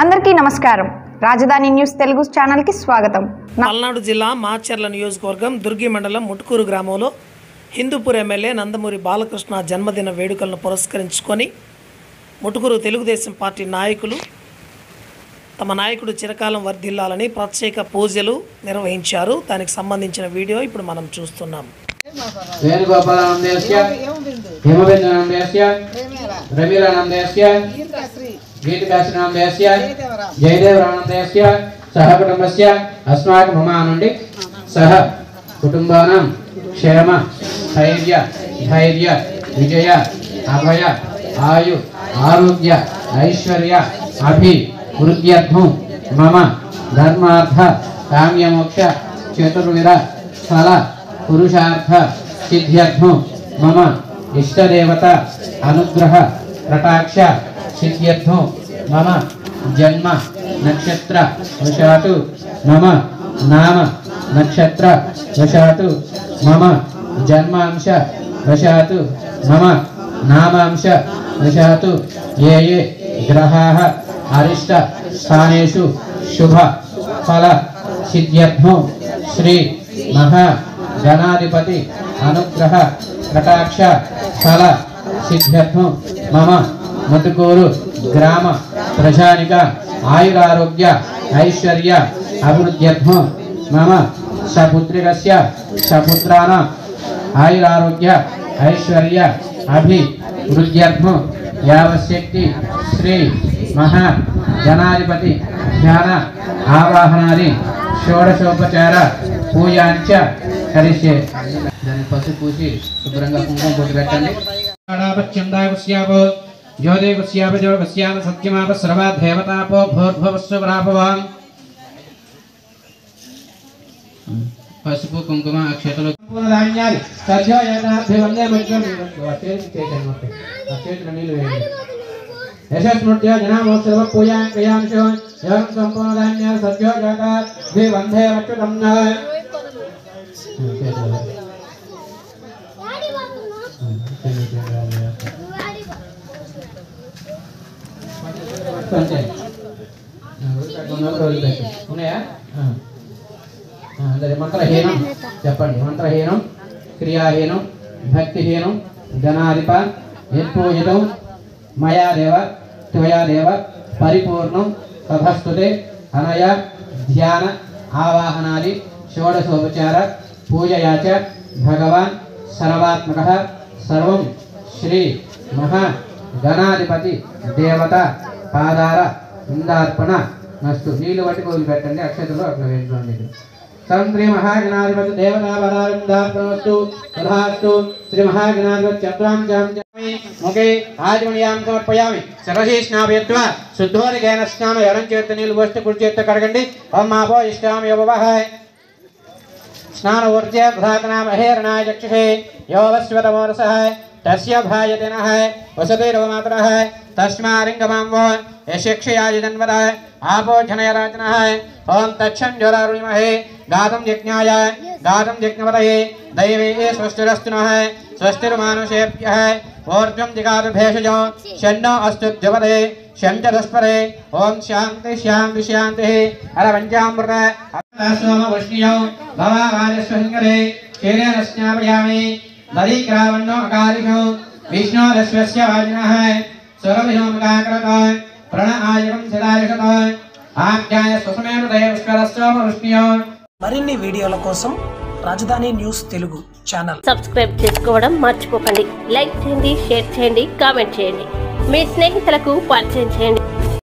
అందరికీ నమస్కారం. రాజధాని న్యూస్ తెలుగు ఛానల్ కి స్వాగతం. పల్నాడు జిల్లా మాచర్ల నియోజకవర్గం దుర్గి మండలం ముట్కూరు గ్రామంలో హిందూపూర్ ఎమ్మెల్యే నందమూరి బాలకృష్ణ జన్మదిన వేడుకలను పురస్కరించుకొని ముట్కూరు తెలుగుదేశం పార్టీ నాయకులు తమ నాయకుడు చిరకాలం వర్ధిల్లాలని ప్రత్యేక పూజలు నిర్వహించారు. దానికి సంబంధించిన వీడియో ఇప్పుడు మనం చూస్తున్నాం. వేణుగోపాలనందేశ్య హిమబిందునందేశ్య రమీలానందేశ్య గీతకాశనందేశ్య జయదేవరానందేశ్య సహ కుటుంబస్య అస్మాకం మమ నుండి సహ కుటుంబానాం క్షేమ స్థైర్య ధైర్య విజయ అభయ ఆయు ఆరోగ్య ఐశ్వర్య అభివృద్ధ్యర్థం మమ ధర్మార్థ కామ్యమోక్ష చతుర్విధ ఫల పురుషార్థ సిద్ధ్యర్థం మమ ఇష్టదేవత అనుగ్రహ కటాక్ష సిద్ధ్యర్థం మమ జన్మ నక్షత్ర వశాతు మమ నామ నక్షత్ర వశాతు మమ జన్మాంశ వశాతు మమ నామాంశ వశాతు ఏ ఏ గ్రహాః అరిష్ట స్థానేషు శుభ ఫల సిద్ధ్యర్థం శ్రీ మహా గణాధిపతి అనుగ్రహ కటాక్ష ఫల సిద్ధ్యర్థం మమ ముట్కూరు గ్రామ ప్రజానిక ఆయురారోగ్య ఐశ్వర్య అభివృద్ధ్యర్థం మమ సపుత్రికస్య సపుత్రాణాం ఆయురారోగ్య ఐశ్వర్య అభివృద్ధ్యర్థం యావశక్తి శ్రీ మహా గణాధిపతి ధ్యాన ఆవాహనాది షోడశోపచార పూజాంచ కరిష్యే. దాన్ని పసుపు పూసి శుభ్రంగా కుంకుమ పొట్టు పెట్టండి. పసుపు కుంకుమ అక్షతలు యశస్మృత్య జనామోత్సవ పూజా క్రియాంశో యం సంపూర్ణ ధాన్య సత్యో జాతా ద్వి వందే అచ్యుతం ఉన్నాయా? మంత్రహీనం చెప్పండి. మంత్రహీనం క్రియాహీనం భక్తిహీనం గణాధిప యత్పూజితం మయా దేవ త్వయా దేవ పరిపూర్ణం తథస్తుతే అనయ ధ్యాన ఆవాహనాది షోడశోపచార పూజయాచ భగవాన్ సర్వాత్మకః సర్వం శ్రీ మహా గణాధిపతి దేవత పాదార ఇందార్పణ నస్తు. నీళ్లు పట్టి కోలు పెట్టండి. అక్షతలు అట్లా వేసుకోండి. శ్రీ మహాగణాధిపతి దేవతా పదారిందార్పణస్తు తథాస్తు. శ్రీ మహాగణాధిపతి చత్రాంచాం ముఖే ఆజమణీయాం సమర్పయామి. సర్వశీ స్నాపయత్వా శుద్ధోదకేన స్నానం. ఎడం చేత నీళ్లు పోస్తే కుడి చేత కడగండి. ఓం మాపో ఇష్టామి యోపవహాయ స్నాన ఊర్జే ప్రధాతనామ హేరణాయ చక్షుషే యోవస్వతమోరసః తస్య భాయతే నః వసతిర్వమాతరః తస్మారింగమాం వో యశక్షయాజిదన్వద ఆపో జనయరాజనః. ఓం తచ్చం జ్వరారుణిమహే గాతం యజ్ఞాయ గాతం యజ్ఞవదయే దైవే స్వస్తిరస్తు నః స్వస్తిర్మానుషేభ్యః ఊర్ధ్వం జిగాతు భేషజో షన్నో అస్తు ద్యుపదే షంచ దుష్పదే. ఓం శాంతి శాంతి శాంతి. అర పంచామృత సోమ వష్ణ్యో భవావాజస్వహింగరే క్షీరేణ స్నాపయామి. దదీక్రావణో అకారిషో విష్ణోరస్వస్య వాజినః సురవిహోమకాకరత ప్రణః ఆయురం సిదాయుషత ఆజ్ఞాయ సుసమేన దయస్కరస్సోమ వష్ణ్యో. మరిన్ని వీడియోల కోసం రాజధాని న్యూస్ తెలుగు ఛానల్ సబ్స్క్రైబ్ చేసుకోవడం మర్చిపోకండి. లైక్ చేయండి, షేర్ చేయండి, కామెంట్ చేయండి. మీ స్నేహితులకు పరిచయం చేయండి.